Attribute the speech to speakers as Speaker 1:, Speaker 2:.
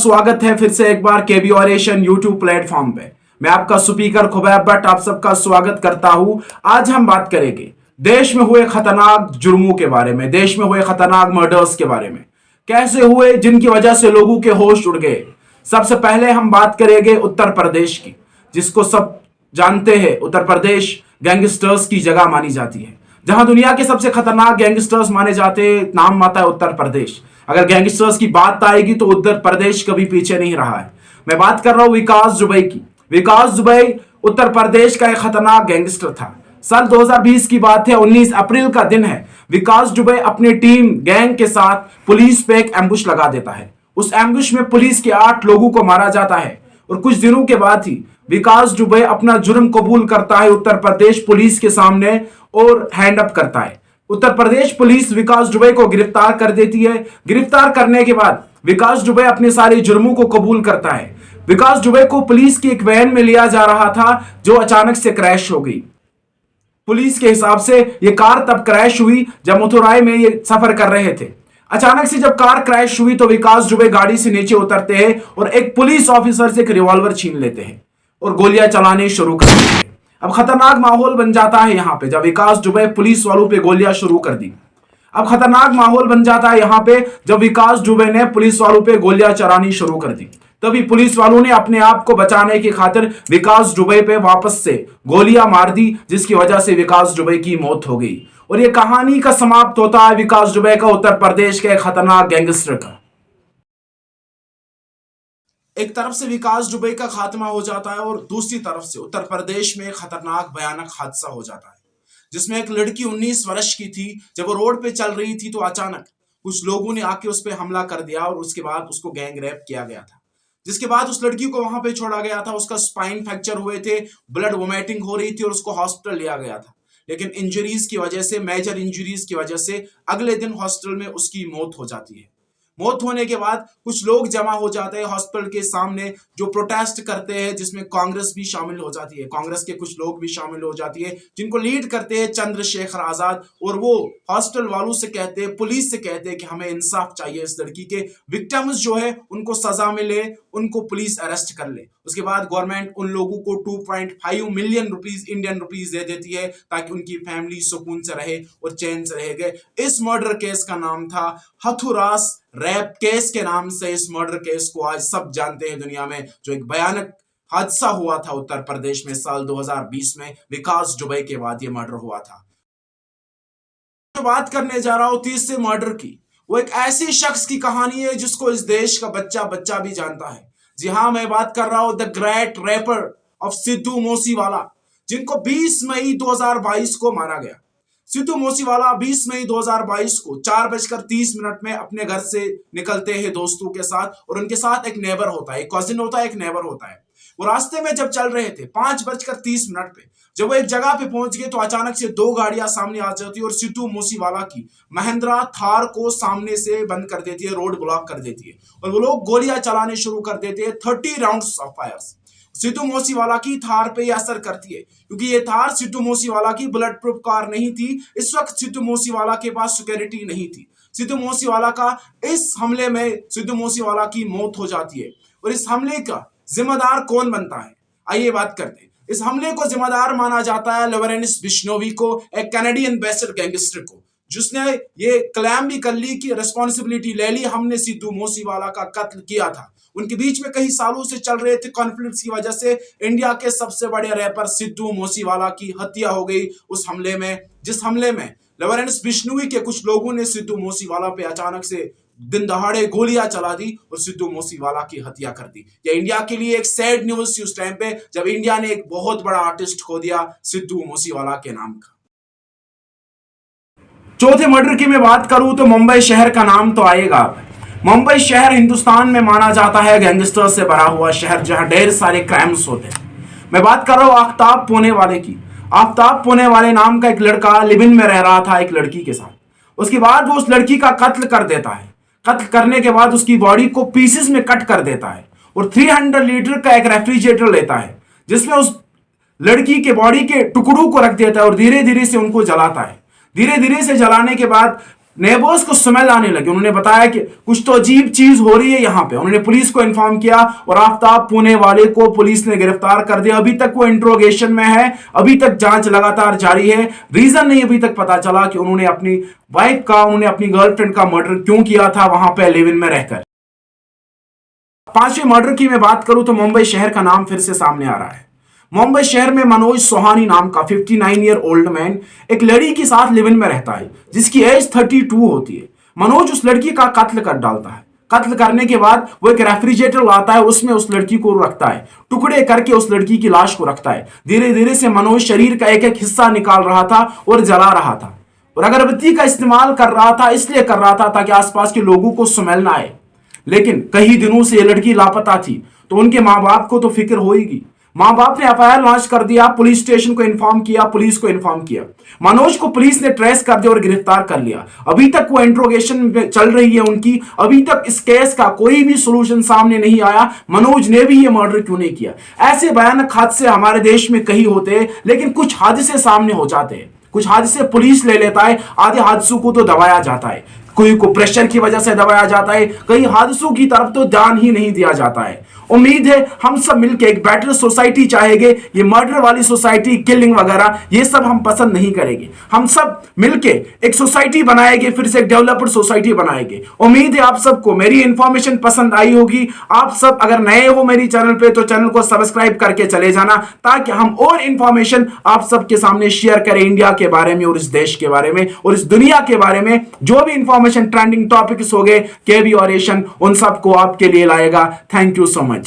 Speaker 1: स्वागत है फिर से एक बार केबी ऑरेशन यूट्यूब प्लेटफॉर्म पे। मैं आपका स्पीकर खुबैब भट्ट आप सबका स्वागत करता हूं। आज हम बात करेंगे देश में हुए खतरनाक जुर्मों के बारे में, देश में हुए खतरनाक मर्डर्स के बारे में, कैसे हुए जिनकी वजह से लोगों के होश उड़ गए। सबसे पहले हम बात करेंगे उत्तर प्रदेश की, जिसको सब जानते हैं उत्तर प्रदेश गैंगस्टर्स की जगह मानी जाती है। जहां दुनिया के सबसे खतरनाक गैंगस्टर्स माने जाते हैं, नाम आता है उत्तर प्रदेश। अगर गैंगस्टर्स की बात आएगी तो उत्तर प्रदेश कभी पीछे नहीं रहा है। मैं बात कर रहा हूं विकास दुबे की। विकास दुबे उत्तर प्रदेश का एक खतरनाक गैंगस्टर था। साल 2020 की बात है, 19 अप्रैल का दिन है। विकास दुबे अपनी टीम गैंग के साथ पुलिस पे एक एम्बुश लगा देता है। उस एम्बुश में पुलिस के 8 लोगों को मारा जाता है और कुछ दिनों के बाद ही विकास दुबे अपना जुर्म कबूल करता है उत्तर प्रदेश पुलिस के सामने और हैंड अप करता है। उत्तर प्रदेश पुलिस विकास दुबे को गिरफ्तार कर देती है। गिरफ्तार करने के बाद विकास दुबे अपने सारे जुर्मों को कबूल करता है। विकास दुबे को पुलिस की एक वैन में लिया जा रहा था जो अचानक से क्रैश हो गई। पुलिस के हिसाब से यह कार तब क्रैश हुई जब मथुराई में ये सफर कर रहे थे। अचानक से जब कार क्रैश हुई तो विकास दुबे गाड़ी से नीचे उतरते हैं और एक पुलिस ऑफिसर से एक रिवॉल्वर छीन लेते हैं और गोलियां चलाने शुरू कर देते हैं। अब खतरनाक माहौल बन जाता है यहां पे जब विकास दुबे पुलिस वालों पे गोलियां शुरू कर दी। अब खतरनाक माहौल बन जाता है यहां पे जब विकास दुबे ने पुलिस वालों पे गोलियां चलानी शुरू कर दी। तभी पुलिस वालों ने अपने आप को बचाने की खातिर विकास दुबे पे वापस से गोलियां मार दी, जिसकी वजह से विकास दुबे की मौत हो गई। और ये कहानी का समाप्त होता है विकास दुबे का, उत्तर प्रदेश के खतरनाक गैंगस्टर का। एक तरफ से विकास दुबे का खात्मा हो जाता है और दूसरी तरफ से उत्तर प्रदेश में खतरनाक भयानक हादसा हो जाता है, जिसमें एक लड़की 19 वर्ष की थी। जब वो रोड पे चल रही थी तो अचानक कुछ लोगों ने आके उस पर हमला कर दिया और उसके बाद उसको गैंग रेप किया गया था। जिसके बाद उस लड़की को वहां पे छोड़ा गया था। उसका स्पाइन फ्रैक्चर हुए थे, ब्लड वोमिटिंग हो रही थी और उसको हॉस्पिटल लिया गया था। लेकिन इंजरीज की वजह से, मेजर इंजरीज की वजह से अगले दिन हॉस्पिटल में उसकी मौत हो जाती है। मौत होने के बाद कुछ लोग जमा हो जाते हैं हॉस्पिटल के सामने जो प्रोटेस्ट करते हैं, जिसमें कांग्रेस भी शामिल हो जाती है। कांग्रेस के कुछ लोग भी शामिल हो जाती है जिनको लीड करते हैं चंद्रशेखर आजाद। और वो हॉस्पिटल वालों से कहते हैं, पुलिस से कहते हैं कि हमें इंसाफ चाहिए, इस लड़की के विक्टिम्स जो है उनको सजा मिले, उनको पुलिस अरेस्ट कर ले। उसके बाद गवर्नमेंट उन लोगों को 2.5 मिलियन रुपीस, इंडियन रुपीस दे देती है ताकि उनकी फैमिली सुकून से रहे और चैन से रहेगा। इस मर्डर केस का नाम था हथुरास रैप केस के नाम से इस मर्डर केस को आज सब जानते हैं दुनिया में, जो एक भयानक हादसा हुआ था उत्तर प्रदेश में साल 2020 में। विकास दुबे के बाद ये मर्डर हुआ था। जो बात करने जा रहा हूं तीसरे मर्डर की, वो एक ऐसी शख्स की कहानी है जिसको इस देश का बच्चा बच्चा भी जानता है। जी हां, मैं बात कर रहा हूं the great rapper of Sidhu Moosewala, जिनको 20 मई 2022 को मारा गया। सिद्धू मूसेवाला 20 मई 2022 को 4:30 में अपने घर से निकलते हैं दोस्तों के साथ, और उनके साथ एक नेबर होता है, एक कजिन होता है, एक नेबर होता है। वो रास्ते में जब चल रहे थे 5:30 पे जब वो एक जगह पे पहुंच गए तो अचानक से 2 गाड़ियां सामने आ जाती है और सिद्धू मूसेवाला की महिंद्रा थार को सामने से बंद कर देती है, रोड ब्लॉक कर देती है और वो लोग गोलियां चलाने शुरू कर देते हैं। 30 rounds of fires Sidhu Moosewala की थार पे यह असर करती है, क्योंकि ये थार सिद्धू मूसेवाला की बुलेट प्रूफ कार नहीं थी। इस वक्त सिद्धू मूसेवाला के पास सिक्योरिटी नहीं थी। सिद्धू मूसेवाला का इस हमले में सिद्धू मूसेवाला की मौत हो जाती है। और इस हमले का जिम्मेदार कौन बनता है, आइए बात करते हैं। इस हमले को जिम्मेदार माना जाता है लॉरेंस बिश्नोई को, एक कैनेडियन बेस्ड गैंगस्टर को, जिसने ये क्लेम भी कर ली कि रिस्पॉन्सिबिलिटी ले ली, हमने सिद्धू मूसेवाला का कत्ल किया था। उनके बीच में कई सालों से चल रहे थे कॉन्फ्लिक्ट्स की वजह से इंडिया के सबसे बड़े रैपर सिद्धू मूसेवाला की हत्या हो गई उस हमले में, जिस हमले में लॉरेंस बिश्नोई के कुछ लोगों ने सिद्धू मूसेवाला पे अचानक से दिन दहाड़े गोलियां चला दी और सिद्धू मूसेवाला की हत्या कर दी। यह इंडिया के लिए एक सैड न्यूज थी उस टाइम पे, जब इंडिया ने एक बहुत बड़ा आर्टिस्ट खो दिया सिद्धू मूसेवाला के नाम का। चौथे मर्डर की मैं बात करूं तो मुंबई शहर का नाम तो आएगा। मुंबई शहर हिंदुस्तान में माना जाता है गैंगस्टर से भरा हुआ शहर, जहां ढेर सारे क्राइम्स होते हैं। मैं बात कर रहा हूं आफ्ताब पूनेवाले की। आफ्ताब पूनेवाले नाम का एक लड़का लिव इन में रह रहा था एक लड़की के साथ। उसके बाद वो उस लड़की का कत्ल कर देता है। कत्ल करने के बाद उसकी बॉडी को पीसेस में कट कर देता है और 300 लीटर का एक रेफ्रिजरेटर लेता है, जिसमें उस लड़की के बॉडी के टुकड़ों को रख देता है और धीरे धीरे से उनको जलाता है। धीरे धीरे से जलाने के बाद नेबर्स को स्मेल आने लगी। उन्होंने बताया कि कुछ तो अजीब चीज हो रही है यहाँ पे। उन्होंने पुलिस को इन्फॉर्म किया और आफ्ताब पुणे वाले को पुलिस ने गिरफ्तार कर दिया। अभी तक वो इंट्रोगेशन में है, अभी तक जांच लगातार जारी है। रीजन नहीं अभी तक पता चला कि उन्होंने अपनी वाइफ का, उन्होंने अपनी गर्लफ्रेंड का मर्डर क्यों किया था वहां पे लिव इन में रहकर। पांचवें मर्डर की मैं बात करूं तो मुंबई शहर का नाम फिर से सामने आ रहा है। मुंबई शहर में मनोज सोहानी नाम का 59 ईयर ओल्ड मैन एक लड़की के साथ लिव इन में रहता है जिसकी एज 32 होती है। मनोज उस लड़की का कत्ल कर डालता है। कत्ल करने के बाद वो एक रेफ्रिजरेटर लाता है, उसमें उस लड़की को रखता है, टुकड़े करके उस लड़की की लाश को रखता है। धीरे धीरे से मनोज शरीर का एक एक हिस्सा निकाल रहा था और जला रहा था और अगरबत्ती का इस्तेमाल कर रहा था, इसलिए कर रहा था ताकि आसपास के लोगों को स्मेल ना आए। लेकिन कई दिनों से ये लड़की लापता थी तो उनके माँ बाप को तो फिक्र होगी। माँ बाप ने एफआईआर लॉन्च कर दिया, पुलिस स्टेशन को इन्फॉर्म किया, पुलिस को इन्फॉर्म किया। मनोज को पुलिस ने ट्रेस कर दिया और गिरफ्तार कर लिया। अभी तक वो इंट्रोगेशन चल रही है उनकी। अभी तक इस केस का कोई भी सोल्यूशन सामने नहीं आया। मनोज ने भी ये मर्डर क्यों नहीं किया। ऐसे भयानक हादसे हमारे देश में कई होते हैं, लेकिन कुछ हादसे सामने हो जाते हैं, कुछ हादसे पुलिस ले लेता है, आधे हादसों को तो दबाया जाता है, कोई को प्रेशर की वजह से दबाया जाता है, कई हादसों की तरफ तो ध्यान ही नहीं दिया जाता है। उम्मीद है हम सब मिलकर एक बेटर सोसाइटी चाहेंगे। ये मर्डर वाली सोसाइटी, किलिंग वगैरह ये सब हम पसंद नहीं करेंगे। हम सब मिलकर एक सोसाइटी बनाएंगे, फिर से एक डेवलप्ड सोसाइटी बनाएंगे। उम्मीद है आप सबको मेरी इंफॉर्मेशन पसंद आई होगी। आप सब अगर नए हो मेरी चैनल पे तो चैनल को सब्सक्राइब करके चले जाना ताकि हम और इंफॉर्मेशन आप सबके सामने शेयर करें इंडिया के बारे में और इस देश के बारे में और इस दुनिया के बारे में। जो भी इंफॉर्मेशन ट्रेंडिंग टॉपिक्स हो गए, केबी और एशियन, उन सबको आपके लिए लाएगा। Thank you so much.